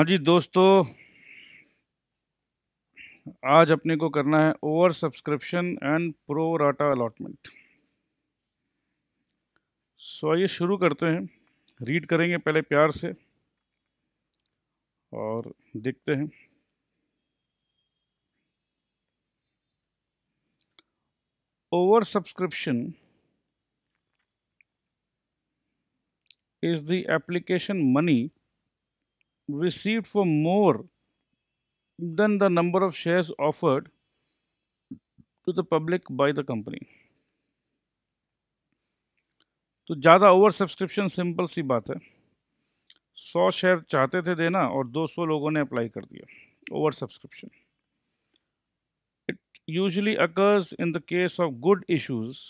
हाँ जी दोस्तों, आज अपने को करना है over subscription and pro rata allotment. So आइए शुरू करते हैं। रीड करेंगे पहले प्यार से और देखते हैं। Over subscription is the application money received for more than the number of shares offered to the public by the company। तो ज़्यादा ओवर सब्सक्रिप्शन सिंपल सी बात है। 100 शेयर चाहते थे देना और 200 लोगों ने अप्लाई कर दिया। Over subscription usually occurs in the case of good issues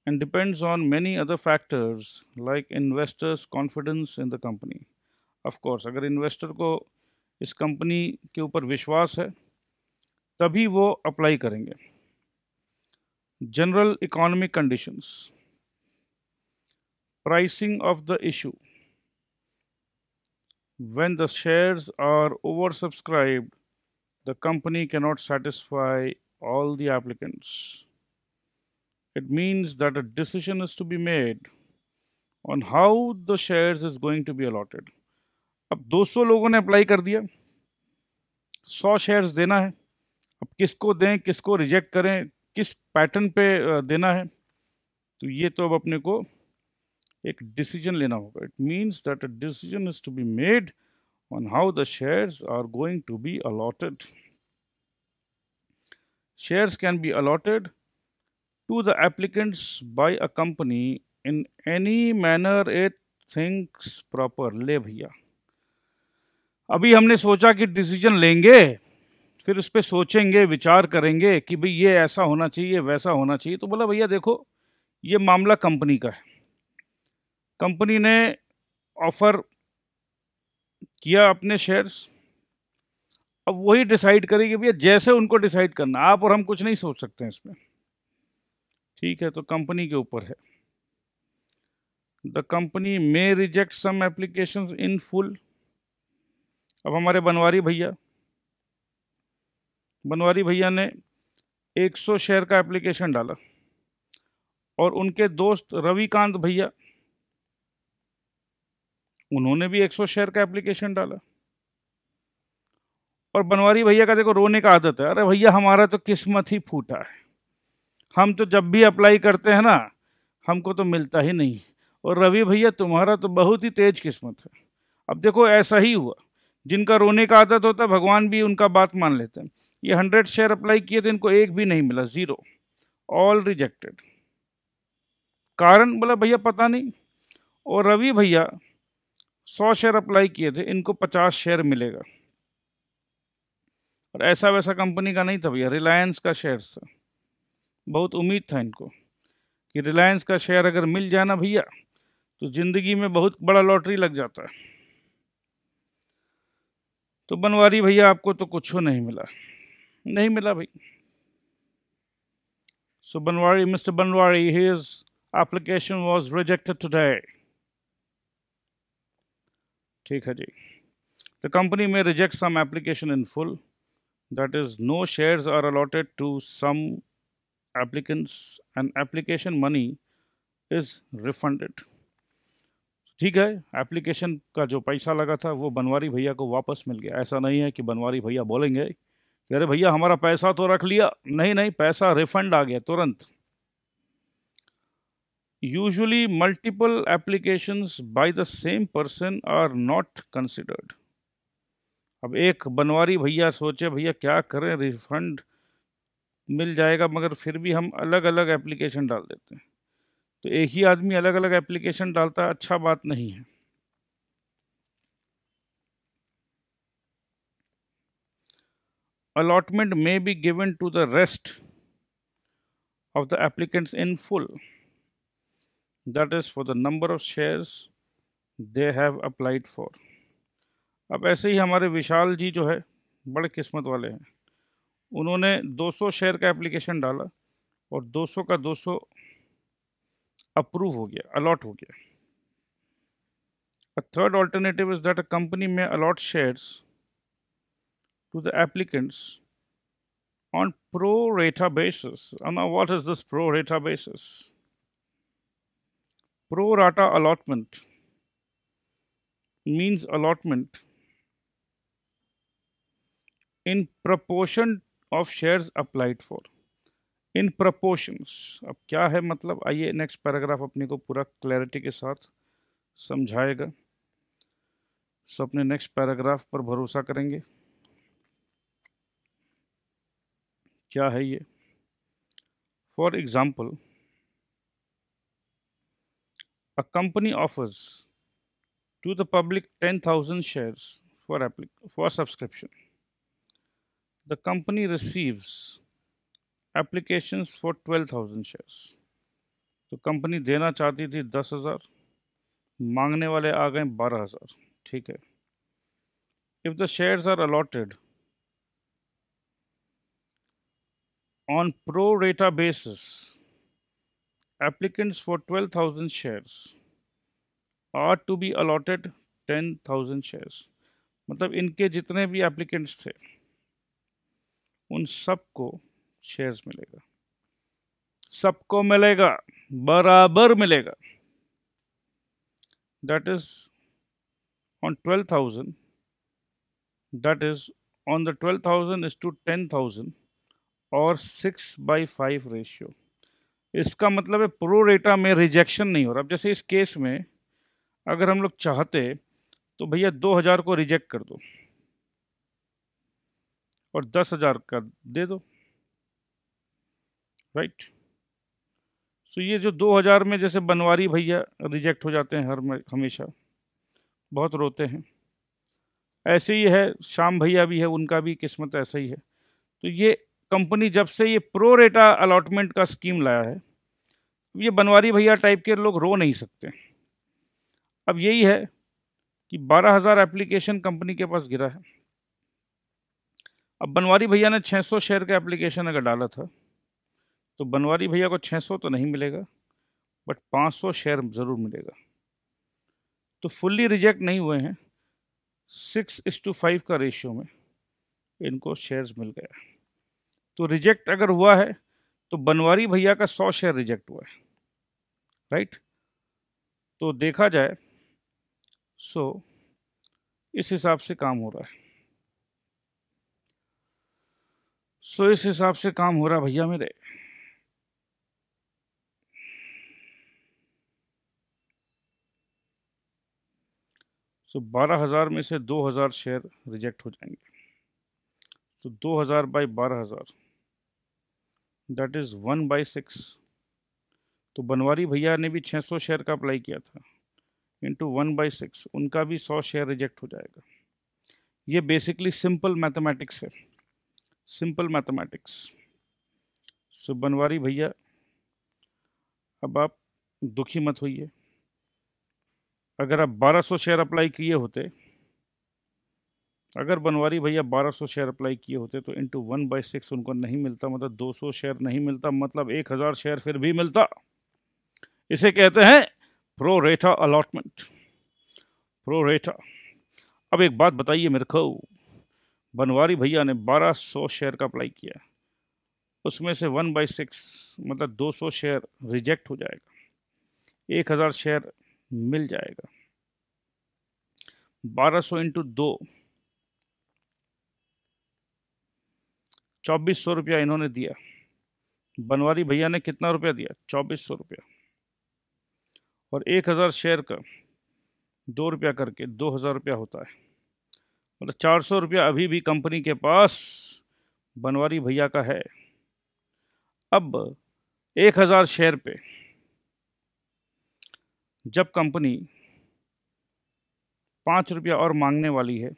and depends on many other factors like investors' confidence in the company। Of course, अगर इन्वेस्टर को इस कंपनी के ऊपर विश्वास है तभी वो अप्लाई करेंगे। General economic conditions, pricing of the issue, when the shares are oversubscribed the company cannot satisfy all the applicants। It means that a decision is to be made on how the shares is going to be allotted। अब 200 लोगों ने apply कर दिया, 100 shares देना है। अब किसको दें, किसको रिजेक्ट करें, किस पैटर्न पे देना है, तो ये तो अब अपने को एक डिसीजन लेना होगा। It means that a decision is to be made on how the shares are going to be allotted. Shares can be allotted to the applicants by a company in any manner it thinks proper। ले भैया, अभी हमने सोचा कि decision लेंगे, फिर उस पर सोचेंगे, विचार करेंगे कि भाई ये ऐसा होना चाहिए, वैसा होना चाहिए। तो बोला भैया देखो, ये मामला कंपनी का है। कंपनी ने ऑफर किया अपने शेयर्स, अब वही डिसाइड करेगी भैया, जैसे उनको डिसाइड करना। आप और हम कुछ नहीं सोच सकते हैं इसमें, ठीक है? तो कंपनी के ऊपर है। The company may reject some applications in full. अब हमारे बनवारी भैया ने 100 शेयर का एप्लीकेशन डाला और उनके दोस्त रविकांत भैया, उन्होंने भी 100 शेयर का एप्लीकेशन डाला। और बनवारी भैया का देखो रोने का आदत है, अरे भैया हमारा तो किस्मत ही फूटा है, हम तो जब भी अप्लाई करते हैं ना हमको तो मिलता ही नहीं। और रवि भैया तुम्हारा तो बहुत ही तेज किस्मत है। अब देखो ऐसा ही हुआ, जिनका रोने का आदत होता है भगवान भी उनका बात मान लेते हैं। ये 100 शेयर अप्लाई किए थे, इनको एक भी नहीं मिला, 0, ऑल रिजेक्टेड। कारण बोला भैया पता नहीं। और रवि भैया 100 शेयर अप्लाई किए थे, इनको 50 शेयर मिलेगा। और ऐसा वैसा कंपनी का नहीं था भैया, रिलायंस का शेयर था। बहुत उम्मीद था इनको कि रिलायंस का शेयर अगर मिल जाए ना भैया तो ज़िंदगी में बहुत बड़ा लॉटरी लग जाता है। तो बनवारी भैया आपको तो कुछ नहीं मिला, नहीं मिला भाई। So Banwari, Mr Banwari, his application was rejected today. ठीक है जी। द कंपनी में reject some application in full, that is no shares are allotted to some applicants and application money is refunded। ठीक है, एप्लीकेशन का जो पैसा लगा था वो बनवारी भैया को वापस मिल गया। ऐसा नहीं है कि बनवारी भैया बोलेंगे कि अरे भैया हमारा पैसा तो रख लिया, नहीं नहीं, पैसा रिफंड आ गया तुरंत। Usually multiple applications by the same person are not considered. अब एक बनवारी भैया सोचे भैया क्या करें, रिफंड मिल जाएगा मगर फिर भी हम अलग अलग एप्लीकेशन डाल देते हैं। तो एक ही आदमी अलग अलग एप्लीकेशन डालता है, अच्छा बात नहीं है। Allotment may be given to the rest of the applicants in full, that is for the number of shares they have applied for. अब ऐसे ही हमारे विशाल जी जो है बड़े किस्मत वाले हैं, उन्होंने 200 शेयर का एप्लीकेशन डाला और 200 का 200 अप्रूव हो गया, अलॉट हो गया। A third alternative is that a company may allot shares to the applicants on pro rata basis. And now, what is this pro rata basis? Pro rata allotment means allotment in proportion of shares applied for. In proportions. अब क्या है मतलब, आइए next paragraph अपने को पूरा clarity के साथ समझाएगा। सो अपने नेक्स्ट पैराग्राफ पर भरोसा करेंगे। क्या है ये? For example, a company offers to the public 10,000 shares for subscription. The company receives applications for 12,000 shares. तो कंपनी देना चाहती थी 10,000, मांगने वाले आ गए 12,000। ठीक है। If the shares are allotted on pro rata basis, applicants for 12,000 shares are to be allotted 10,000 shares. मतलब इनके जितने भी एप्लीकेंट्स थे उन सबको शेयर्स मिलेगा, सबको मिलेगा, बराबर मिलेगा। That is on 12,000, that is on the 12,000 is to 10,000 और 6/5 रेशियो। इसका मतलब है प्रो रेटा में रिजेक्शन नहीं हो रहा। अब जैसे इस केस में अगर हम लोग चाहते तो भैया 2,000 को रिजेक्ट कर दो और 10,000 का दे दो, राइट। सो ये जो 2,000 में जैसे बनवारी भैया रिजेक्ट हो जाते हैं हमेशा, बहुत रोते हैं, ऐसे ही है श्याम भैया भी है, उनका भी किस्मत ऐसा ही है। तो ये कंपनी जब से ये प्रो रेटा अलॉटमेंट का स्कीम लाया है, ये बनवारी भैया टाइप के लोग रो नहीं सकते। अब यही है कि 12,000 एप्लीकेशन कंपनी के पास गिरा है। अब बनवारी भैया ने 600 शेयर का एप्लीकेशन अगर डाला था तो बनवारी भैया को 600 तो नहीं मिलेगा, बट 500 शेयर ज़रूर मिलेगा। तो फुल्ली रिजेक्ट नहीं हुए हैं, 6:5 का रेशियो में इनको शेयर्स मिल गया। तो रिजेक्ट अगर हुआ है तो बनवारी भैया का 100 शेयर रिजेक्ट हुआ है, राइट। तो देखा जाए सो इस हिसाब से काम हो रहा है। इस हिसाब से काम हो रहा भैया मेरे। सो 12,000 में से 2,000 शेयर रिजेक्ट हो जाएंगे। तो 2,000 बाई 12,000 दैट इज 1/6। तो बनवारी भैया ने भी 600 शेयर का अप्लाई किया था, इंटू 1/6, उनका भी 100 शेयर रिजेक्ट हो जाएगा। ये बेसिकली सिंपल मैथमेटिक्स है, सिंपल मैथमेटिक्स। सो बनवारी भैया अब आप दुखी मत होइए। अगर आप 1200 शेयर अप्लाई किए होते, अगर बनवारी भैया 1200 शेयर अप्लाई किए होते तो इंटू 1/6 उनको नहीं मिलता, मतलब 200 शेयर नहीं मिलता, मतलब 1,000 शेयर फिर भी मिलता। इसे कहते हैं प्रो रेटा अलॉटमेंट, प्रो रेटा। अब एक बात बताइए मेरे को, बनवारी भैया ने 1200 शेयर का अप्लाई किया, उसमें से 1/6 मतलब 200 शेयर रिजेक्ट हो जाएगा, 1,000 शेयर मिल जाएगा। 1200 इंटू 2, 2,400 रुपया इन्होंने दिया। बनवारी भैया ने कितना रुपया दिया? 2,400 रुपया। और 1,000 शेयर का 2 रुपया करके 2,000 रुपया होता है, मतलब 400 रुपया अभी भी कंपनी के पास बनवारी भैया का है। अब 1,000 शेयर पे जब कंपनी 5 रुपया और मांगने वाली है,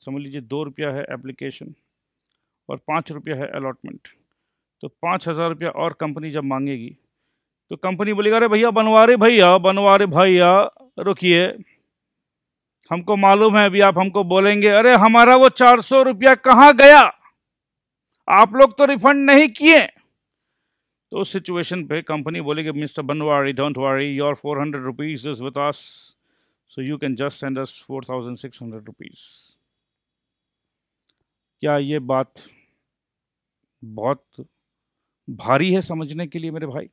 समझ लीजिए 2 रुपया है एप्लीकेशन और 5 रुपया है अलॉटमेंट, तो 5,000 रुपया और कंपनी जब मांगेगी तो कंपनी बोलेगा अरे भैया बनवारी भैया रुकिए, हमको मालूम है अभी आप हमको बोलेंगे अरे हमारा वो 400 रुपया कहाँ गया, आप लोग तो रिफंड नहीं किए। तो उस सिचुएशन पे कंपनी बोलेगी mister Banwari don't worry, your 400 rupees is with us, So you can just send us 4,600 rupees. क्या ये बात बहुत भारी है समझने के लिए मेरे भाई?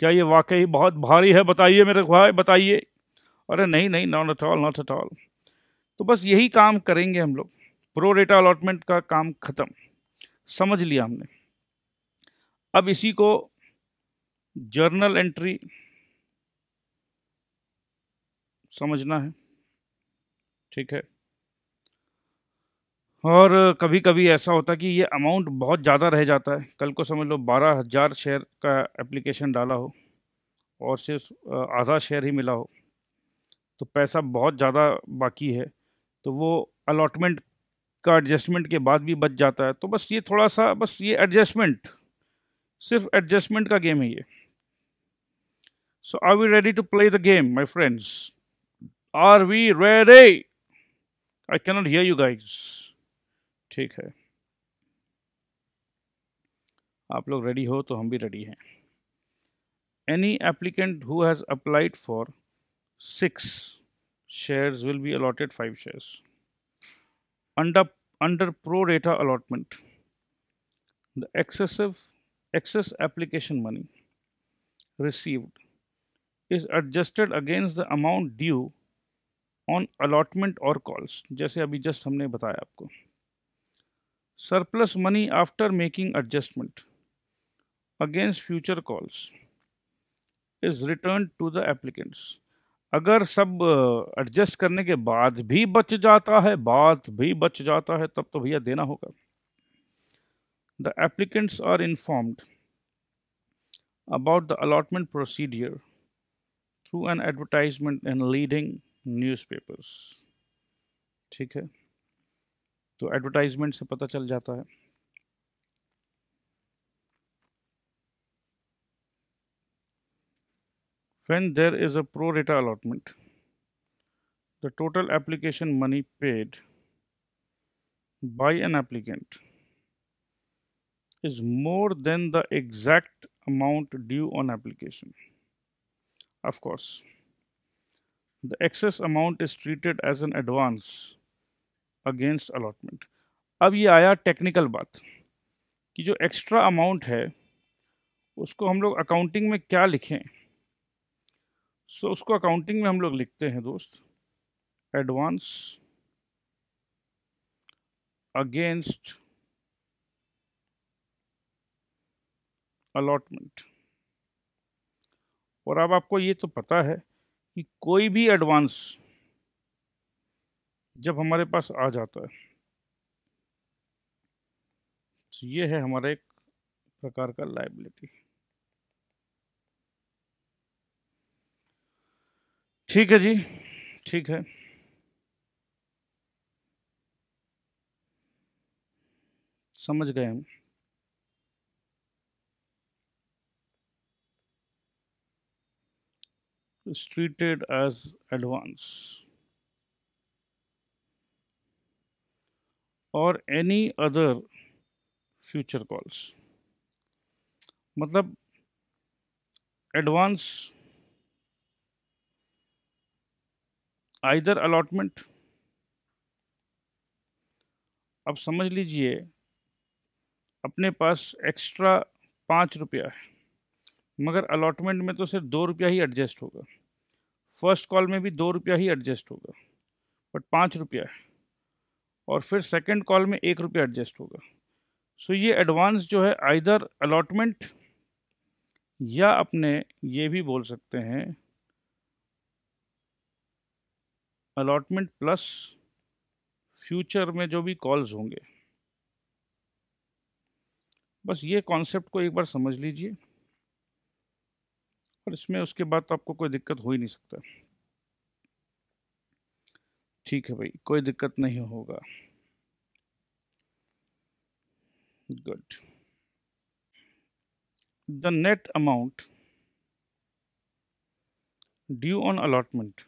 क्या ये वाकई बहुत भारी है? बताइए मेरे भाई, बताइए। अरे नहीं नहीं, not at all, not at all. तो बस यही काम करेंगे हम लोग। प्रो रेटा अलॉटमेंट का काम खत्म, समझ लिया हमने। अब इसी को जर्नल एंट्री समझना है, ठीक है। और कभी कभी ऐसा होता है कि ये अमाउंट बहुत ज़्यादा रह जाता है। कल को समझ लो 12,000 शेयर का एप्लीकेशन डाला हो और सिर्फ आधा शेयर ही मिला हो, तो पैसा बहुत ज़्यादा बाकी है, तो वो अलॉटमेंट का एडजस्टमेंट के बाद भी बच जाता है। तो बस ये थोड़ा सा, बस ये एडजस्टमेंट, सिर्फ एडजस्टमेंट का गेम है ये। So are we ready to play the game my friends? Are we ready? I cannot hear you guys. ठीक है, आप लोग रेडी हो तो हम भी रेडी हैं। Any applicant who has applied for 6 shares will be allotted 5 shares. Under, under pro rata allotment, the excess application money received is adjusted against the amount due on allotment or calls. जैसे अभी just हमने बताया आपको। Surplus money after making adjustment against future calls is returned to the applicants. अगर सब adjust करने के बाद भी बच जाता है, तब तो भैया देना होगा। The applicants are informed about the allotment procedure through an advertisement in leading newspapers. ठीक है, तो एडवर्टाइजमेंट से पता चल जाता है। When there is a pro rata allotment, the total application money paid by an applicant is more than the exact amount due on application. Of course, the excess amount is treated as an advance against allotment. अब ये आया technical बात कि जो extra amount है उसको हम लोग अकाउंटिंग में क्या लिखें। उसको अकाउंटिंग में हम लोग लिखते हैं दोस्त, एडवांस अगेंस्ट अलॉटमेंट। और अब आपको ये तो पता है कि कोई भी एडवांस जब हमारे पास आ जाता है तो ये है हमारा एक प्रकार का लायबिलिटी। ठीक है जी, ठीक है। समझ गए हम। Is treated as advance or any other future calls। मतलब एडवांस आइदर अलॉटमेंट। अब समझ लीजिए अपने पास एक्स्ट्रा 5 रुपया है, मगर अलॉटमेंट में तो सिर्फ 2 रुपया ही एडजस्ट होगा। फर्स्ट कॉल में भी 2 रुपया ही एडजस्ट होगा, बट 5 रुपया है। और फिर सेकंड कॉल में 1 रुपया एडजस्ट होगा। सो ये एडवांस जो है आइदर अलॉटमेंट, या अपने ये भी बोल सकते हैं अलॉटमेंट प्लस फ्यूचर में जो भी कॉल्स होंगे। बस ये कॉन्सेप्ट को एक बार समझ लीजिए और इसमें उसके बाद तो आपको कोई दिक्कत हो ही नहीं सकता। ठीक है भाई, कोई दिक्कत नहीं होगा। Good. The net amount due on allotment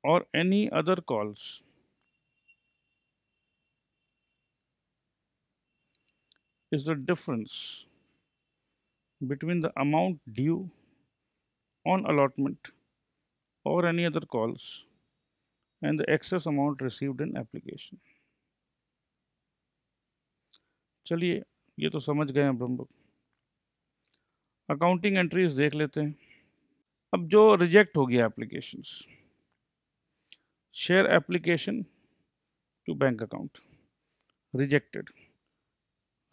or any other calls is the difference between the amount due on allotment or any other calls and the excess amount received in application. चलिए ये तो समझ गए अब हम लोग। Accounting entries देख लेते हैं। अब जो रिजेक्ट हो गया applications, share application to bank account rejected.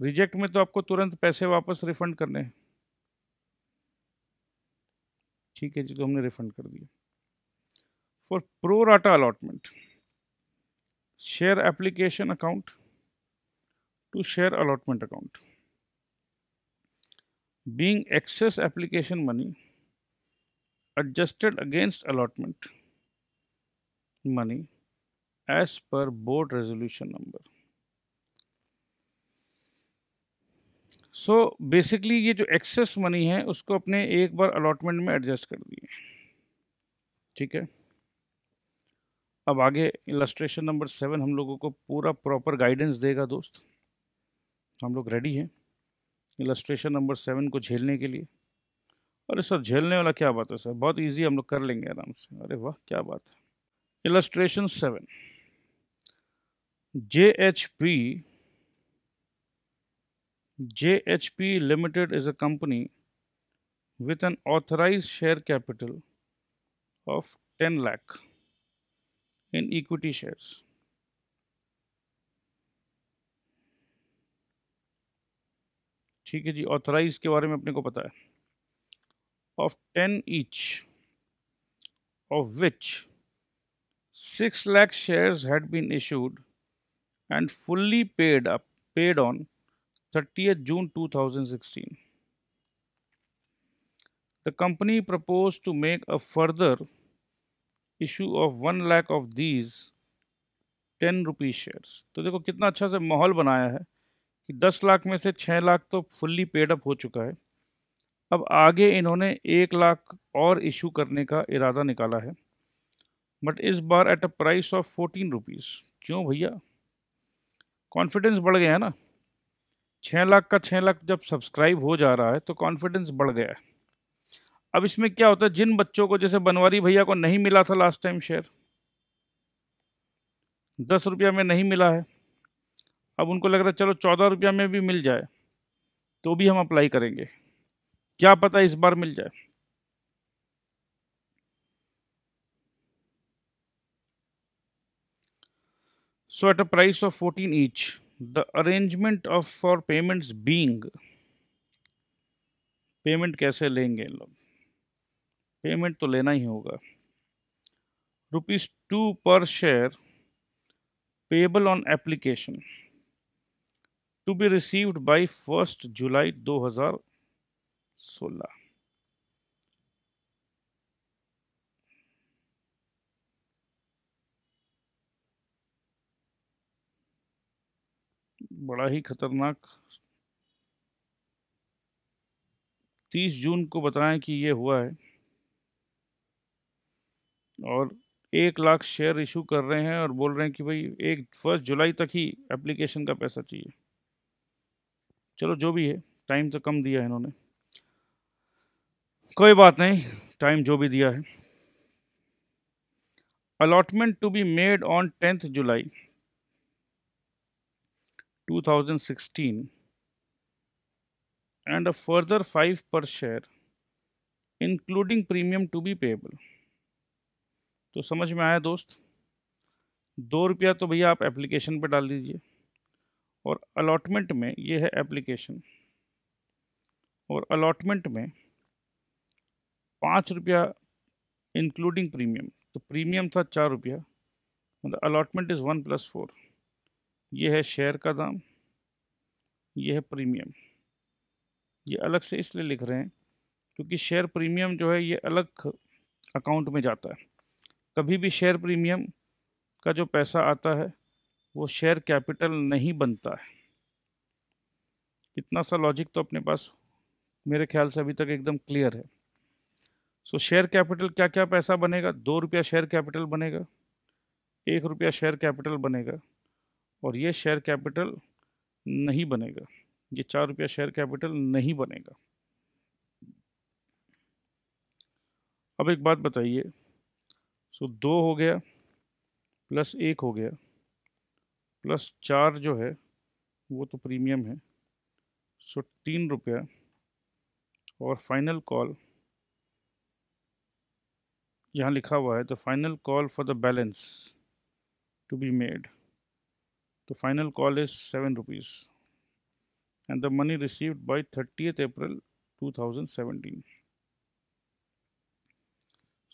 Reject में तो आपको तुरंत पैसे वापस रिफंड करने हैं। ठीक है जी, तो हमने रिफंड कर दिया। For pro rata allotment, share application account to share allotment account, being excess application money adjusted against allotment money as per board resolution number. So basically ये जो एक्सेस मनी है उसको अपने एक बार अलॉटमेंट में एडजस्ट कर दिए। ठीक है, अब आगे इलस्ट्रेशन नंबर 7 हम लोगों को पूरा प्रॉपर गाइडेंस देगा दोस्त। हम लोग रेडी हैं इलस्ट्रेशन नंबर 7 को झेलने के लिए। अरे सर झेलने वाला क्या बात है सर, बहुत इजी, हम लोग कर लेंगे आराम से। अरे वाह क्या बात है। Illustration 7, JHP Limited is a company with an authorized share capital of 10 lakh in equity shares. ठीक है जी, ऑथराइज के बारे में अपने को पता है। Of 10 each, of which 6 lakh shares had been issued and fully paid on 30th June 2016. The company proposed to make a further issue of 1 lakh of these 10 rupees shares. तो देखो कितना अच्छा से माहौल बनाया है कि 10 लाख में से 6 लाख तो फुल्ली पेड अप हो चुका है। अब आगे इन्होंने 1 लाख और इशू करने का इरादा निकाला है, बट इस बार at a price of 14 rupees. क्यों भैया, कॉन्फिडेंस बढ़ गया है ना। 6 लाख का 6 लाख जब सब्सक्राइब हो जा रहा है तो कॉन्फिडेंस बढ़ गया है। अब इसमें क्या होता है, जिन बच्चों को जैसे बनवारी भैया को नहीं मिला था लास्ट टाइम शेयर, 10 रुपया में नहीं मिला है, अब उनको लग रहा है चलो 14 रुपया में भी मिल जाए तो भी हम अप्लाई करेंगे, क्या पता इस बार मिल जाए। So at a price of 14 each, the arrangement of for payments being, payment कैसे लेंगे लोग, पेमेंट तो लेना ही होगा। ₹2 per share payable on application to be received by 1st July 2016। बड़ा ही खतरनाक। 30 जून को बताएं कि ये हुआ है और 1 लाख शेयर इशू कर रहे हैं और बोल रहे हैं कि भाई 1 जुलाई तक ही एप्लीकेशन का पैसा चाहिए। चलो जो भी है, टाइम तो कम दिया है इन्होंने, कोई बात नहीं, टाइम जो भी दिया है। Allotment to be made on 10th July 2016 and a further 5 per share including premium to be payable। तो समझ में आया दोस्त, 2 रुपया तो भैया आप एप्लीकेशन पे डाल दीजिए और अलॉटमेंट में ये है एप्लीकेशन, और अलॉटमेंट में 5 रुपया इंक्लूडिंग प्रीमियम, तो प्रीमियम था 4 रुपया, मतलब अलॉटमेंट इज़ 1 + 4। ये है शेयर का दाम, ये है प्रीमियम। ये अलग से इसलिए लिख रहे हैं क्योंकि शेयर प्रीमियम जो है ये अलग अकाउंट में जाता है। कभी भी शेयर प्रीमियम का जो पैसा आता है वो शेयर कैपिटल नहीं बनता है। इतना सा लॉजिक तो अपने पास मेरे ख्याल से अभी तक एकदम क्लियर है। सो शेयर कैपिटल क्या क्या पैसा बनेगा, 2 रुपया शेयर कैपिटल बनेगा, 1 रुपया शेयर कैपिटल बनेगा, और ये शेयर कैपिटल नहीं बनेगा, ये 4 रुपया शेयर कैपिटल नहीं बनेगा। अब एक बात बताइए, सो 2 हो गया प्लस 1 हो गया प्लस 4 जो है वो तो प्रीमियम है, सो 3 रुपया। और फाइनल कॉल यहाँ लिखा हुआ है, the final call for the balance to be made, तो final call is 7 rupees and the money received by 30th April 2017।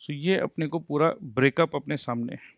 So ये अपने को पूरा ब्रेकअप अपने सामने है।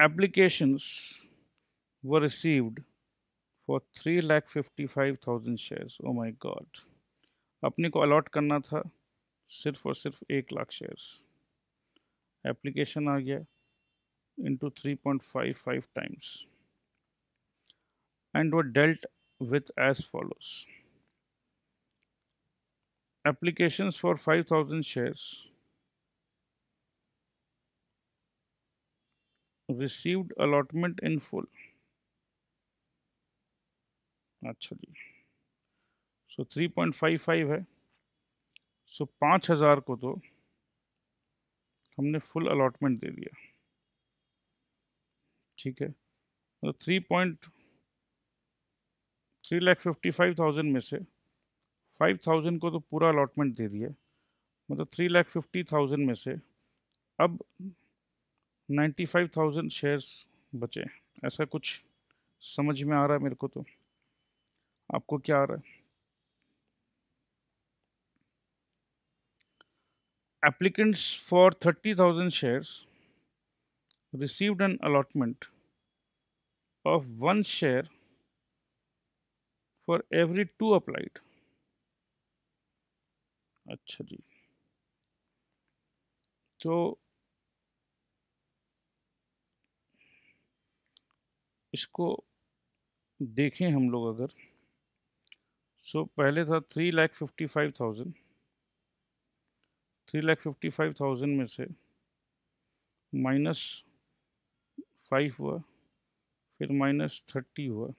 Applications were received for 3,55,000 shares. Oh my God, अपने को अलॉट करना था सिर्फ और सिर्फ 1,00,000 शेयर्स। एप्लीकेशन आ गया into 3.55 times and were dealt with as follows. Applications for 5,000 shares received allotment in full. अच्छा जी, सो 3.55 है। सो 5,000 को तो हमने फुल अलॉटमेंट दे दिया, ठीक है। तो 3,55,000 में से 5,000 को तो पूरा अलॉटमेंट दे दिया, मतलब 3,50,000 में से अब 95,000 शेयर्स बचे। ऐसा कुछ समझ में आ रहा है मेरे को, तो आपको क्या आ रहा है? Applicants for 30,000 shares received an allotment of 1 share for every 2 applied। अच्छा जी, तो इसको देखें हम लोग अगर, सो पहले था 3,55,000। 3,55,000 में से -5 हुआ, फिर -30 हुआ,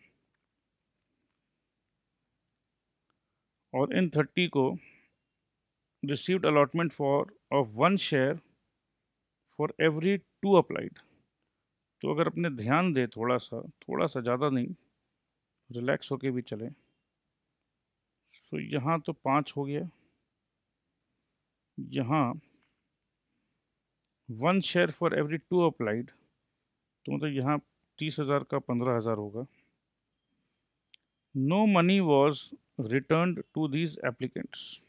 और इन 30 को received allotment for of 1 share for every 2 applied. तो अगर अपने ध्यान दे थोड़ा सा ज़्यादा नहीं, रिलैक्स होके भी चलें, तो यहाँ तो 5 हो गया, यहाँ 1 share फॉर एवरी 2 अप्लाइड, तो मतलब यहाँ 30,000 का 15,000 होगा। No money was return to these applicants,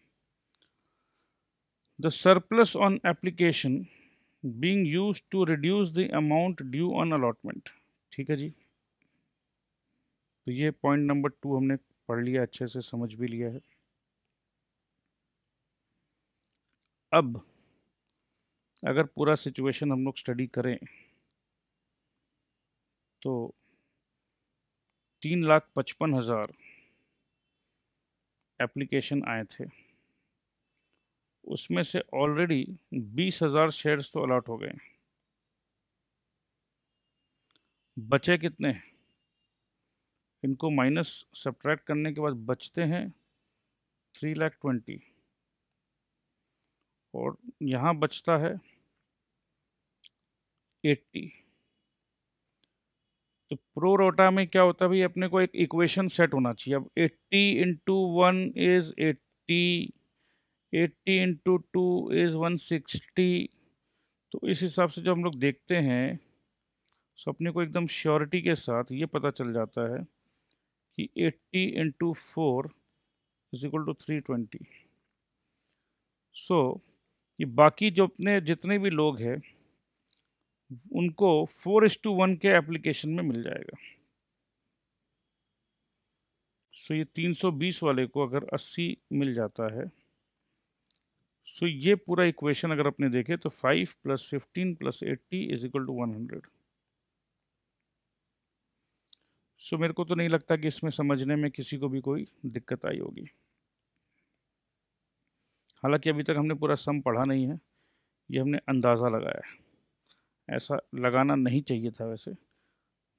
the surplus on application being used to reduce the amount due on allotment. ठीक है जी, तो ये पॉइंट नंबर 2 हमने पढ़ लिया, अच्छे से समझ भी लिया है। अब अगर पूरा सिचुएशन हम लोग स्टडी करें तो 3,55,000 एप्लीकेशन आए थे, उसमें से ऑलरेडी 20,000 शेयर्स तो अलॉट हो गए। बचे कितने? इनको माइनस सब्ट्रैक्ट करने के बाद बचते हैं 3,20,000, और यहाँ बचता है 80। तो प्रो रोटा में क्या होता है भाई, अपने को एक इक्वेशन सेट होना चाहिए। अब 80 इंटू 1 इज 80, 80 इंटू 2 इज 160। तो इस हिसाब से जब हम लोग देखते हैं तो अपने को एकदम श्योरिटी के साथ ये पता चल जाता है कि 80 इंटू 4 इज इक्वल टू 320। सो ये बाकी जो अपने जितने भी लोग हैं उनको 4:1 के एप्लीकेशन में मिल जाएगा। सो ये 320 वाले को अगर 80 मिल जाता है, सो ये पूरा इक्वेशन अगर अपने देखें तो 5 + 15 + 80 इज इक्वल टू 100। सो मेरे को तो नहीं लगता कि इसमें समझने में किसी को भी कोई दिक्कत आई होगी। हालांकि अभी तक हमने पूरा सम पढ़ा नहीं है, ये हमने अंदाज़ा लगाया है। ऐसा लगाना नहीं चाहिए था, वैसे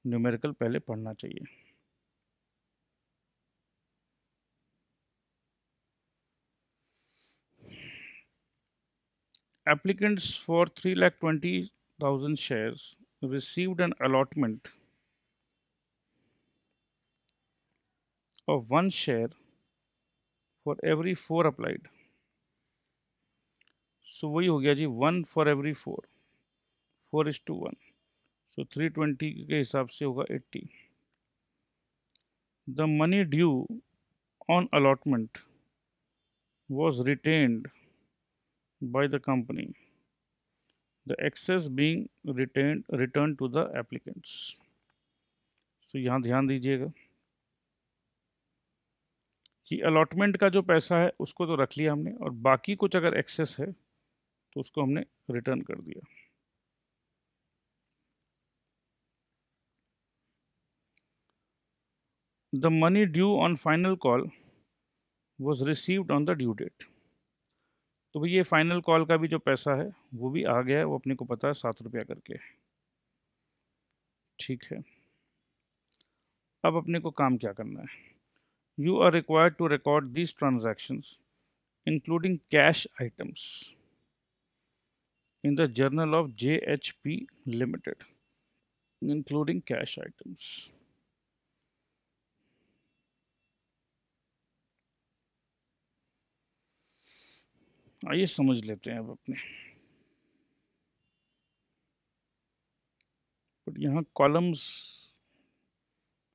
न्यूमेरिकल पहले पढ़ना चाहिए। Applicants for 3,20,000 shares received an allotment of 1 share for every 4 applied। सो वही हो गया जी, 1 for every 4, 4:1। सो 320 के हिसाब से होगा 80। The money due on allotment was retained by the company, the excess being returned to the applicants। तो यहाँ ध्यान दीजिएगा कि अलॉटमेंट का जो पैसा है उसको तो रख लिया हमने, और बाकी कुछ अगर एक्सेस है तो उसको हमने रिटर्न कर दिया। The money due on final call was received on the due date. तो भाई ये फाइनल कॉल का भी जो पैसा है वो भी आ गया है, वो अपने को पता है 7 रुपया करके। ठीक है, अब अपने को काम क्या करना है? You are required to record these transactions including cash items in the journal of JHP Limited, including cash items. आइए समझ लेते हैं अब अपने, बट यहाँ कॉलम्स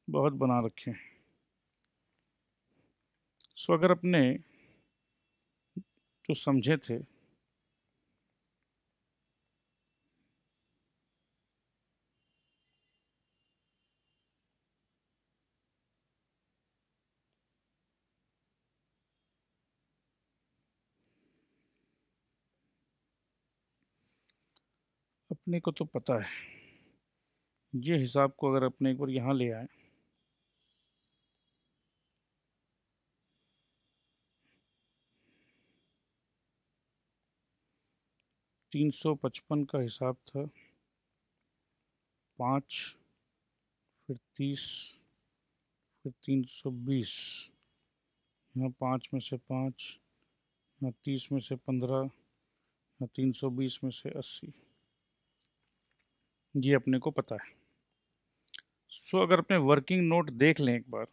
बहुत बना रखे हैं। सो अगर अपने जो समझे थे अपने को तो पता है, ये हिसाब को अगर अपने एक बार यहाँ ले आए, तीन सौ पचपन का हिसाब था, 5, फिर 30, फिर 320, यहाँ 5 में से 5, यहाँ 30 में से 15, यहाँ 320 में से 80, ये अपने को पता है। सो अगर अपने वर्किंग नोट देख लें एक बार,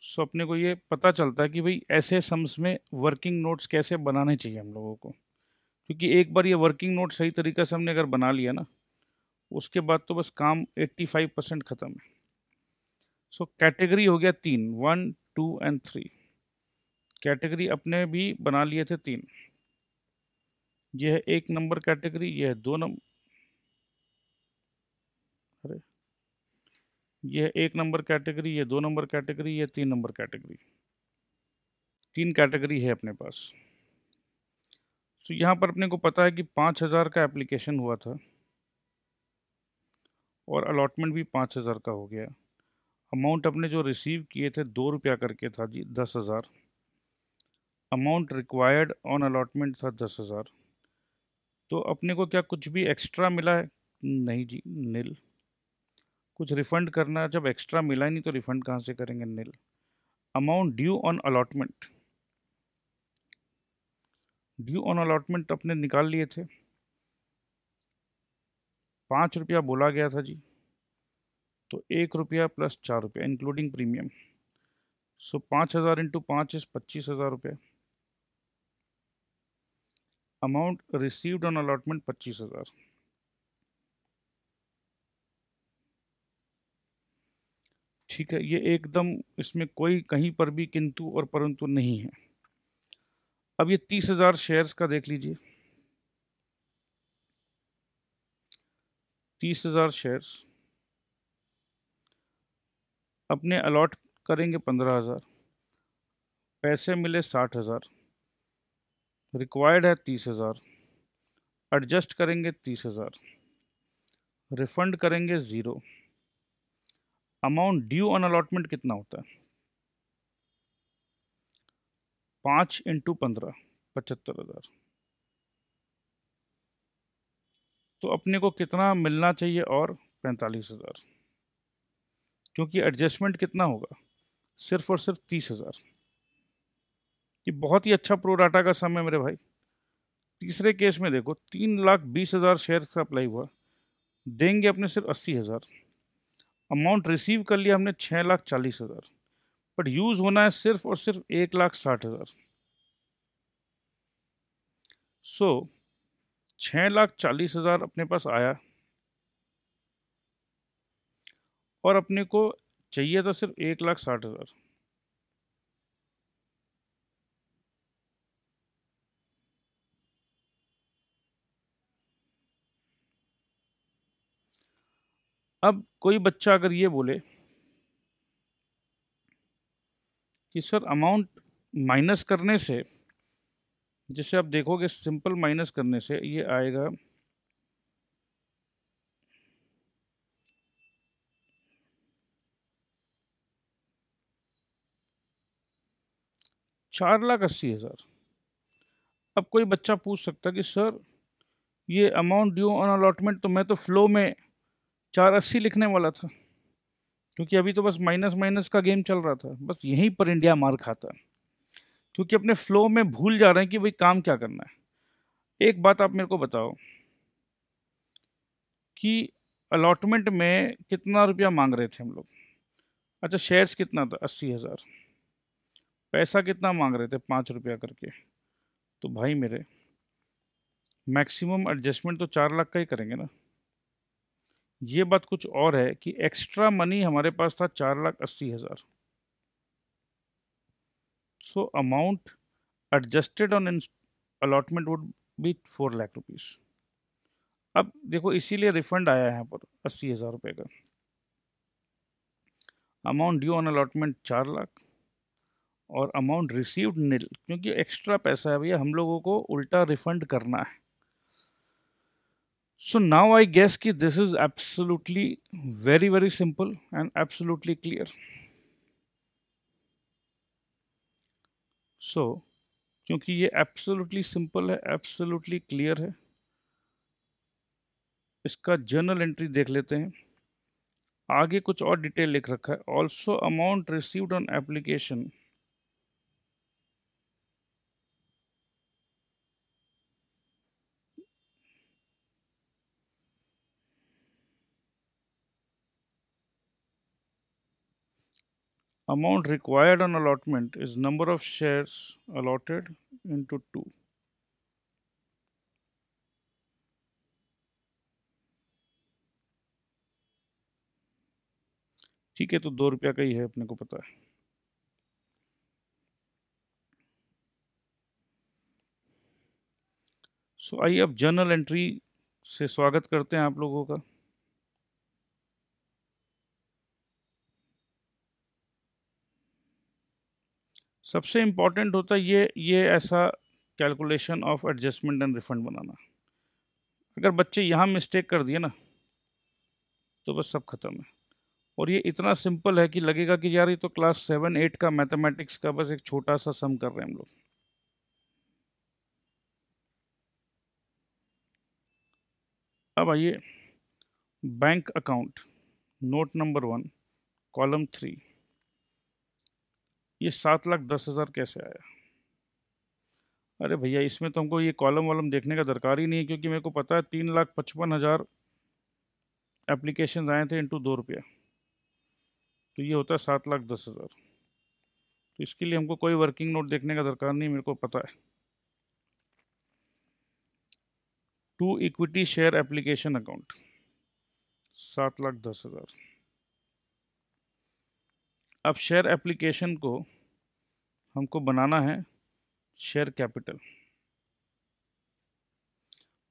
सो अपने को ये पता चलता है कि भाई ऐसे सम्स में वर्किंग नोट्स कैसे बनाने चाहिए हम लोगों को, क्योंकि एक बार ये वर्किंग नोट सही तरीके से हमने अगर बना लिया ना, उसके बाद तो बस काम 85% ख़त्म है। सो कैटेगरी हो गया 3, 1, 2 एंड 3। कैटेगरी अपने भी बना लिए थे 3। ये है 1 नंबर कैटेगरी, ये है 2 नंबर, अरे ये है 1 नंबर कैटेगरी, ये 2 नंबर कैटेगरी, ये 3 नंबर कैटेगरी। 3 कैटेगरी है अपने पास। तो यहाँ पर अपने को पता है कि 5,000 का एप्लीकेशन हुआ था और अलॉटमेंट भी 5,000 का हो गया। अमाउंट अपने जो रिसीव किए थे 2 रुपया करके था जी, 10,000। अमाउंट रिक्वायर्ड ऑन अलॉटमेंट था 10,000। तो अपने को क्या कुछ भी एक्स्ट्रा मिला है? नहीं जी, नील। कुछ रिफंड करना है, जब एक्स्ट्रा मिला ही नहीं तो रिफंड कहाँ से करेंगे? Nil. Amount due on allotment, due on allotment अपने निकाल लिए थे, 5 रुपया बोला गया था जी, तो 1 रुपया प्लस 4 रुपया इंक्लूडिंग प्रीमियम। सो 5,000 इंटू 5 इस 25,000 रुपये। Amount received on allotment 25,000। ठीक है, ये एकदम, इसमें कोई कहीं पर भी किंतु और परंतु नहीं है। अब ये 30,000 शेयर्स का देख लीजिए, 30,000 शेयर्स अपने अलॉट करेंगे 15,000, पैसे मिले 60,000, रिक्वायर्ड है 30,000, एडजस्ट करेंगे 30,000, रिफंड करेंगे 0। अमाउंट ड्यू ऑन अलॉटमेंट कितना होता है? 5 इंटू 15, 75,000। तो अपने को कितना मिलना चाहिए? और 45,000, क्योंकि एडजस्टमेंट कितना होगा? सिर्फ और सिर्फ 30,000। ये बहुत ही अच्छा प्रोराटा का सम है मेरे भाई। तीसरे केस में देखो, 3,20,000 शेयर का अप्लाई हुआ, देंगे अपने सिर्फ 80,000। अमाउंट रिसीव कर लिया हमने 6,40,000, बट यूज होना है सिर्फ और सिर्फ 1,60,000। सो 6,40,000 अपने पास आया और अपने को चाहिए था सिर्फ 1,60,000। अब कोई बच्चा अगर ये बोले कि सर अमाउंट माइनस करने से, जैसे आप देखोगे सिंपल माइनस करने से ये आएगा 4,80,000। अब कोई बच्चा पूछ सकता है कि सर ये अमाउंट ड्यू ऑन अलॉटमेंट तो मैं तो फ्लो में 480 लिखने वाला था, क्योंकि अभी तो बस माइनस माइनस का गेम चल रहा था। बस यहीं पर इंडिया मार खाता है, क्योंकि अपने फ्लो में भूल जा रहे हैं कि भाई काम क्या करना है। एक बात आप मेरे को बताओ कि अलॉटमेंट में कितना रुपया मांग रहे थे हम लोग? अच्छा, शेयर्स कितना था? 80,000। पैसा कितना मांग रहे थे? 5 रुपया करके। तो भाई मेरे, मैक्सिमम एडजस्टमेंट तो 4 लाख का ही करेंगे ना। ये बात कुछ और है कि एक्स्ट्रा मनी हमारे पास था 4,80,000। So amount adjusted on allotment would be 4 lakh rupees. अब देखो, इसीलिए रिफंड आया है यहाँ पर 80,000 रुपये का। Amount due on allotment 4 lakh और अमाउंट रिसीव्ड निल, क्योंकि एक्स्ट्रा पैसा है भैया, हम लोगों को उल्टा रिफंड करना है। So now I guess कि this is absolutely very simple and absolutely clear. So क्योंकि ये absolutely simple है, absolutely clear है, इसका जर्नल एंट्री देख लेते हैं। आगे कुछ और डिटेल लिख रखा है, also amount received on application. Amount required on allotment is number of shares allotted into 2. ठीक है, तो 2 रुपया का ही है, अपने को पता है। सो आइए अब जर्नल एंट्री से स्वागत करते हैं आप लोगों का। सबसे इम्पॉर्टेंट होता है ये ऐसा calculation of adjustment and refund बनाना। अगर बच्चे यहाँ मिस्टेक कर दिए ना, तो बस सब खत्म है। और ये इतना सिंपल है कि लगेगा कि यार ये तो क्लास 7-8 का मैथमेटिक्स का बस एक छोटा सा सम कर रहे हैं हम लोग। अब आइए, bank account, note number 1, column 3। ये 7,10,000 कैसे आया? अरे भैया, इसमें तो हमको ये कॉलम वॉलम देखने का दरकार ही नहीं है, क्योंकि मेरे को पता है 3,55,000 एप्लीकेशन आए थे इंटू 2 रुपया, तो ये होता है 7,10,000। तो इसके लिए हमको कोई वर्किंग नोट देखने का दरकार नहीं, मेरे को पता है। To equity share application account, 7,10,000। अब शेयर एप्लीकेशन को हमको बनाना है शेयर कैपिटल।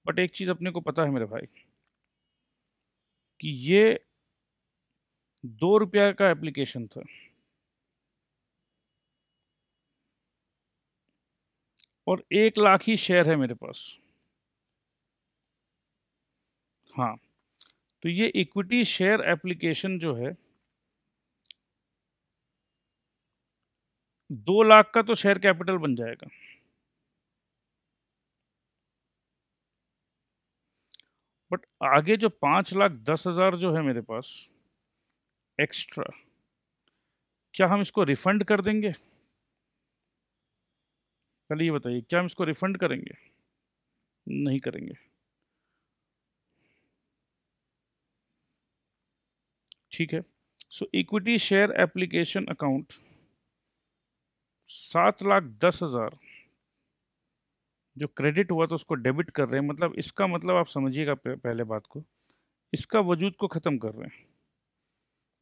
बट एक चीज़ अपने को पता है मेरे भाई, कि ये 2 रुपया का एप्लीकेशन था, और 1 लाख ही शेयर है मेरे पास। हाँ, तो ये इक्विटी शेयर एप्लीकेशन जो है, 2 लाख का तो शेयर कैपिटल बन जाएगा। बट आगे जो 5,10,000 जो है मेरे पास एक्स्ट्रा, क्या हम इसको रिफंड कर देंगे? पहले ये बताइए, क्या हम इसको रिफंड करेंगे? नहीं करेंगे। ठीक है। सो इक्विटी शेयर एप्लीकेशन अकाउंट 7,10,000 जो क्रेडिट हुआ तो उसको डेबिट कर रहे हैं। मतलब इसका मतलब आप समझिएगा पहले बात को, इसका वजूद को ख़त्म कर रहे हैं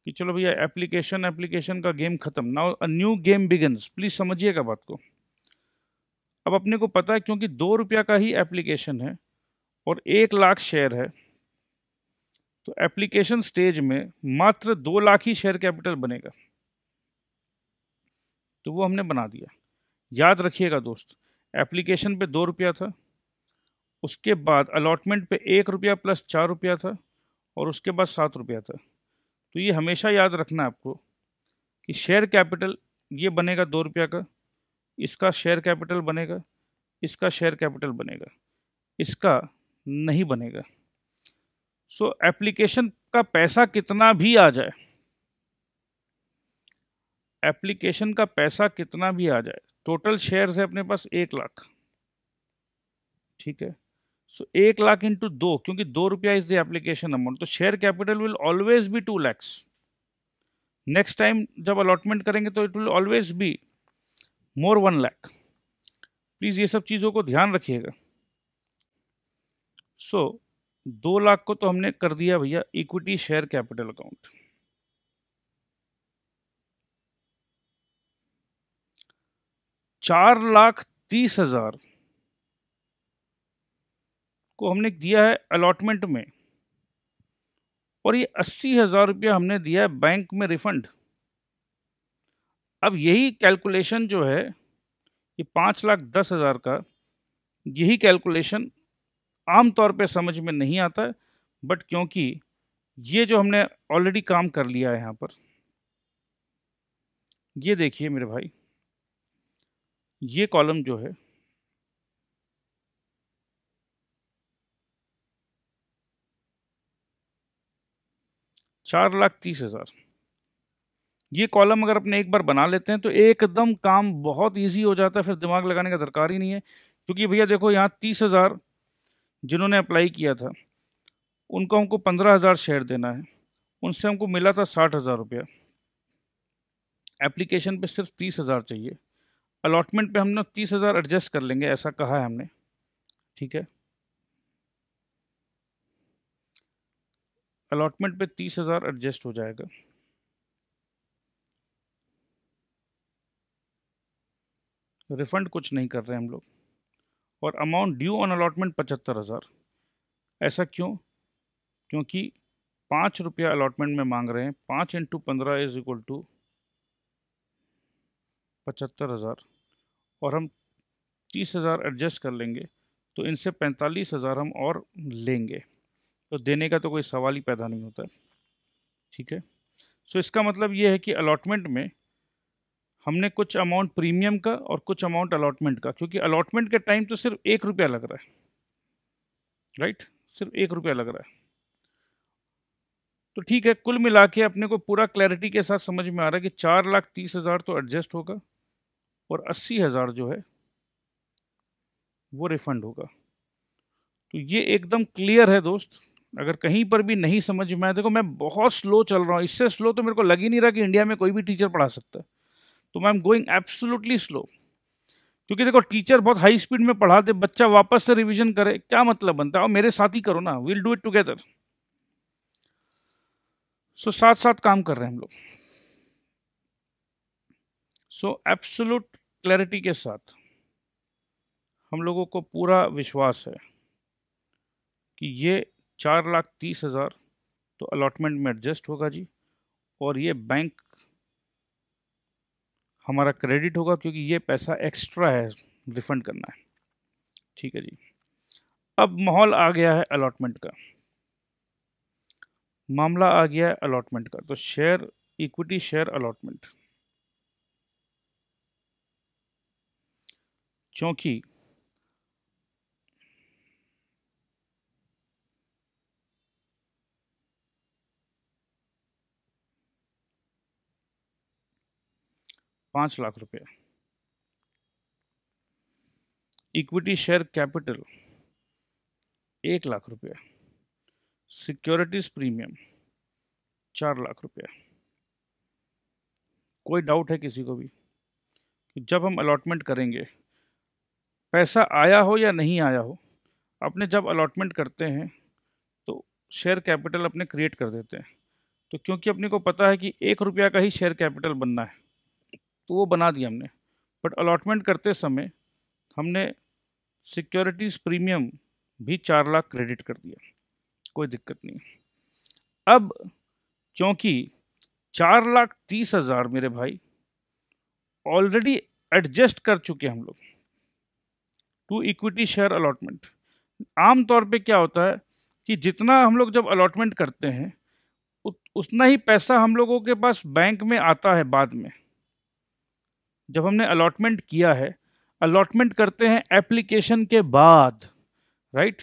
कि चलो भैया, एप्लीकेशन का गेम ख़त्म, now a new game begins. Please समझिएगा बात को। अब अपने को पता है, क्योंकि 2 रुपया का ही एप्लीकेशन है और 1 लाख शेयर है, तो एप्लीकेशन स्टेज में मात्र 2 लाख ही शेयर कैपिटल बनेगा। तो वो हमने बना दिया। याद रखिएगा दोस्त, एप्लीकेशन पे 2 रुपया था, उसके बाद अलॉटमेंट पे 1 रुपया प्लस 4 रुपया था, और उसके बाद 7 रुपया था। तो ये हमेशा याद रखना है आपको कि शेयर कैपिटल ये बनेगा 2 रुपया का, इसका शेयर कैपिटल बनेगा, इसका शेयर कैपिटल बनेगा, इसका नहीं बनेगा। सो एप्लीकेशन का पैसा कितना भी आ जाए, एप्लीकेशन का पैसा कितना भी आ जाए, टोटल शेयर्स है अपने पास 1 लाख, ठीक है। सो 1 लाख इंटू 2, क्योंकि 2 रुपया इज द एप्लीकेशन अमाउंट, तो share capital will always be 2 lakhs। Next time जब अलॉटमेंट करेंगे तो it will always be more 1 lakh. Please ये सब चीजों को ध्यान रखिएगा। सो 2 लाख को तो हमने कर दिया भैया इक्विटी शेयर कैपिटल अकाउंट। 4,30,000 को हमने दिया है अलॉटमेंट में, और ये 80,000 रुपया हमने दिया है बैंक में रिफंड। अब यही कैलकुलेशन जो है, ये 5,10,000 का, यही कैलकुलेशन आमतौर पे समझ में नहीं आता है, बट क्योंकि ये जो हमने ऑलरेडी काम कर लिया है यहाँ पर, ये देखिए मेरे भाई, ये कॉलम जो है, $4,30,000, ये कॉलम अगर अपने एक बार बना लेते हैं तो एकदम काम बहुत इजी हो जाता है, फिर दिमाग लगाने का दरकार ही नहीं है। क्योंकि भैया देखो, यहाँ 30,000 जिन्होंने अप्लाई किया था उनको हमको 15,000 शेयर देना है, उनसे हमको मिला था 60,000 रुपया। एप्लीकेशन पे सिर्फ 30,000 चाहिए, अलॉटमेंट पे हमने 30,000 एडजस्ट कर लेंगे, ऐसा कहा है हमने, ठीक है। अलॉटमेंट पे 30,000 एडजस्ट हो जाएगा। रिफंड कुछ नहीं कर रहे हम लोग, और अमाउंट ड्यू ऑन अलॉटमेंट 75,000। ऐसा क्यों? क्योंकि 5 रुपया अलॉटमेंट में मांग रहे हैं, 5 इंटू 15 इज इक्वल टू 75,000, और हम 30,000 एडजस्ट कर लेंगे तो इनसे 45,000 हम और लेंगे, तो देने का तो कोई सवाल ही पैदा नहीं होता, ठीक है। सो इसका मतलब ये है कि अलॉटमेंट में हमने कुछ अमाउंट प्रीमियम का और कुछ अमाउंट अलॉटमेंट का, क्योंकि अलॉटमेंट के टाइम तो सिर्फ 1 रुपया लग रहा है, राइट, सिर्फ 1 रुपया लग रहा है। तो ठीक है, कुल मिला के अपने को पूरा क्लैरिटी के साथ समझ में आ रहा है कि 4,30,000 तो एडजस्ट होगा और 80,000 जो है वो रिफंड होगा। तो ये एकदम क्लियर है दोस्त। अगर कहीं पर भी नहीं समझ में आया, देखो मैं बहुत स्लो चल रहा हूँ, इससे स्लो तो मेरे को लग ही नहीं रहा कि इंडिया में कोई भी टीचर पढ़ा सकता है, तो मैं एम गोइंग एब्सोल्युटली स्लो। क्योंकि देखो, टीचर बहुत हाई स्पीड में पढ़ा दे, बच्चा वापस से रिवीजन करे, क्या मतलब बनता है? और मेरे साथ ही करो ना, विल डू इट टुगेदर। सो साथ साथ काम कर रहे हैं हम लोग। सो एब्सोल्यूट क्लैरिटी के साथ हम लोगों को पूरा विश्वास है कि ये 4,30,000 तो अलॉटमेंट में एडजस्ट होगा जी, और ये बैंक हमारा क्रेडिट होगा, क्योंकि ये पैसा एक्स्ट्रा है, रिफंड करना है, ठीक है जी। अब माहौल आ गया है अलॉटमेंट का, मामला आ गया है अलॉटमेंट का। तो शेयर, इक्विटी शेयर अलॉटमेंट, क्योंकि ₹5,00,000, equity share capital 1,00,000, securities premium 4,00,000। कोई डाउट है किसी को भी कि जब हम अलॉटमेंट करेंगे, पैसा आया हो या नहीं आया हो, अपने जब अलॉटमेंट करते हैं तो शेयर कैपिटल अपने क्रिएट कर देते हैं। तो क्योंकि अपने को पता है कि 1 रुपया का ही शेयर कैपिटल बनना है, तो वो बना दिया हमने। बट अलॉटमेंट करते समय हमने सिक्योरिटीज़ प्रीमियम भी 4,00,000 क्रेडिट कर दिया, कोई दिक्कत नहीं। अब क्योंकि 4,30,000 मेरे भाई ऑलरेडी एडजस्ट कर चुके हम लोग टू इक्विटी शेयर अलॉटमेंट। आमतौर पे क्या होता है कि जितना हम लोग जब अलॉटमेंट करते हैं उतना ही पैसा हम लोगों के पास बैंक में आता है बाद में। जब हमने अलॉटमेंट किया है, अलॉटमेंट करते हैं एप्लीकेशन के बाद, राइट।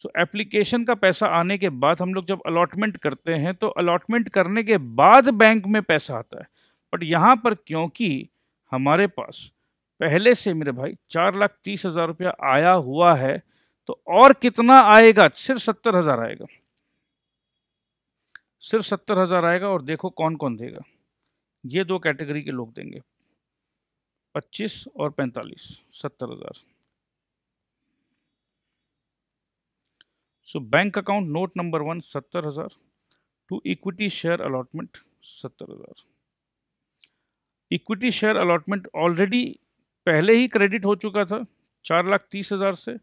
सो एप्लीकेशन का पैसा आने के बाद हम लोग जब अलॉटमेंट करते हैं तो अलॉटमेंट करने के बाद बैंक में पैसा आता है। बट यहाँ पर क्योंकि हमारे पास पहले से मेरे भाई 4,30,000 रुपया आया हुआ है, तो और कितना आएगा? सिर्फ 70,000 आएगा, सिर्फ 70,000 आएगा। और देखो कौन कौन देगा। ये दो कैटेगरी के लोग देंगे, 25 और 45, 70,000। So bank account note number 1 70,000 to equity share allotment 70,000। Equity share allotment already पहले ही क्रेडिट हो चुका था 4,30,000 से,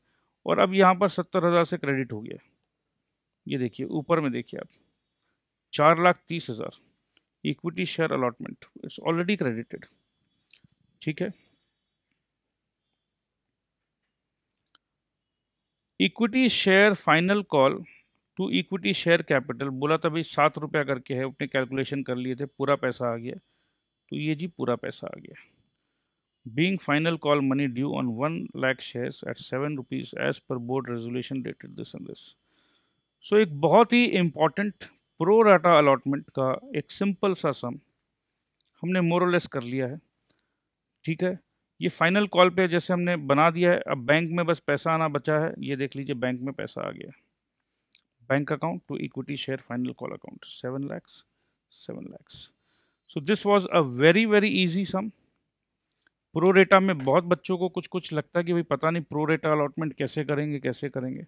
और अब यहाँ पर 70,000 से क्रेडिट हो गया। ये देखिए ऊपर में देखिए आप, 4,30,000 equity share allotment it's already credited. ठीक है। Equity share final call to equity share capital, बोला था भाई 7 रुपया करके है, अपने कैलकुलेशन कर लिए थे, पूरा पैसा आ गया। तो ये जी पूरा पैसा आ गया। Being final call money due on 1 lakh shares at 7 rupees as per board resolution dated this and this. So एक बहुत ही इंपॉर्टेंट प्रो राटा अलॉटमेंट का एक सिंपल सा सम हमने मोरलेस कर लिया है। ठीक है। ये फाइनल कॉल पे जैसे हमने बना दिया है, अब बैंक में बस पैसा आना बचा है। ये देख लीजिए बैंक में पैसा आ गया। Bank account to equity share final call account 7 lakhs, 7 lakhs। So this was a very very easy sum. Pro rata में बहुत बच्चों को कुछ कुछ लगता है कि भाई पता नहीं प्रो रेटा अलॉटमेंट कैसे करेंगे कैसे करेंगे।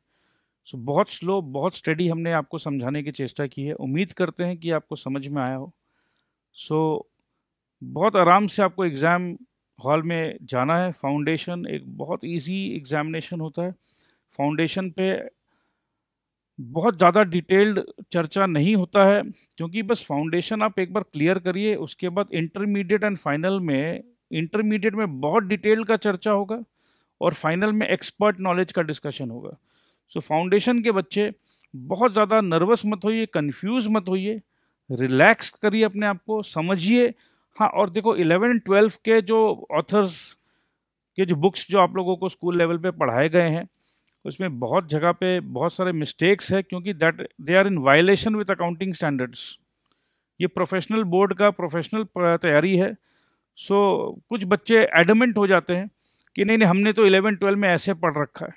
सो बहुत स्लो बहुत स्टडी हमने आपको समझाने की चेष्टा की है। उम्मीद करते हैं कि आपको समझ में आया हो। सो बहुत आराम से आपको एग्ज़ाम हॉल में जाना है। फाउंडेशन एक बहुत इजी एग्जामिनेशन होता है। फाउंडेशन पे बहुत ज़्यादा डिटेल्ड चर्चा नहीं होता है, क्योंकि बस फाउंडेशन आप एक बार क्लियर करिए, उसके बाद इंटरमीडिएट एंड फाइनल में, इंटरमीडिएट में बहुत डिटेल का चर्चा होगा और फाइनल में एक्सपर्ट नॉलेज का डिस्कशन होगा। सो फाउंडेशन के बच्चे बहुत ज़्यादा नर्वस मत होइए, कंफ्यूज मत होइए, रिलैक्स करिए अपने आप को, समझिए। हाँ, और देखो 11-12 के जो ऑथर्स के जो बुक्स जो आप लोगों को स्कूल लेवल पे पढ़ाए गए हैं, उसमें बहुत जगह पे बहुत सारे मिस्टेक्स है, क्योंकि that they are in violation with accounting standards. ये प्रोफेशनल बोर्ड का प्रोफेशनल तैयारी है। सो कुछ बच्चे एडमेंट हो जाते हैं कि नहीं नहीं हमने तो 11-12 में ऐसे पढ़ रखा है।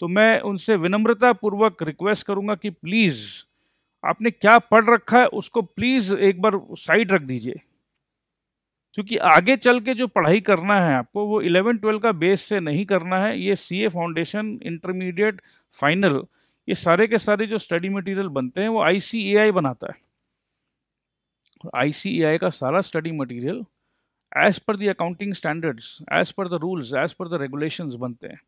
तो मैं उनसे विनम्रतापूर्वक रिक्वेस्ट करूंगा कि प्लीज़ आपने क्या पढ़ रखा है उसको प्लीज़ एक बार साइड रख दीजिए, क्योंकि आगे चल के जो पढ़ाई करना है आपको वो 11-12 का बेस से नहीं करना है। ये सीए फाउंडेशन, इंटरमीडिएट, फाइनल, ये सारे के सारे जो स्टडी मटेरियल बनते हैं वो आईसीएआई बनाता है। आईसीएआई का सारा study material as per the accounting standards, as per the rules, as per the regulations बनते हैं।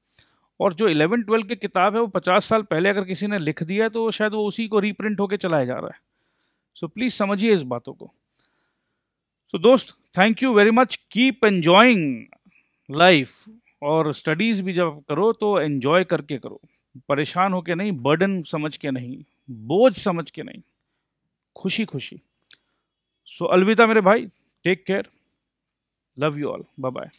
और जो 11-12 की किताब है वो 50 साल पहले अगर किसी ने लिख दिया तो शायद वो उसी को रीप्रिंट होकर चलाया जा रहा है। सो प्लीज़ समझिए इस बातों को। सो दोस्त, thank you very much. Keep enjoying life, और स्टडीज़ भी जब करो तो एंजॉय करके करो, परेशान होके नहीं, बर्डन समझ के नहीं, बोझ समझ के नहीं, खुशी खुशी। सो अलविदा मेरे भाई, take care, love you all, bye bye.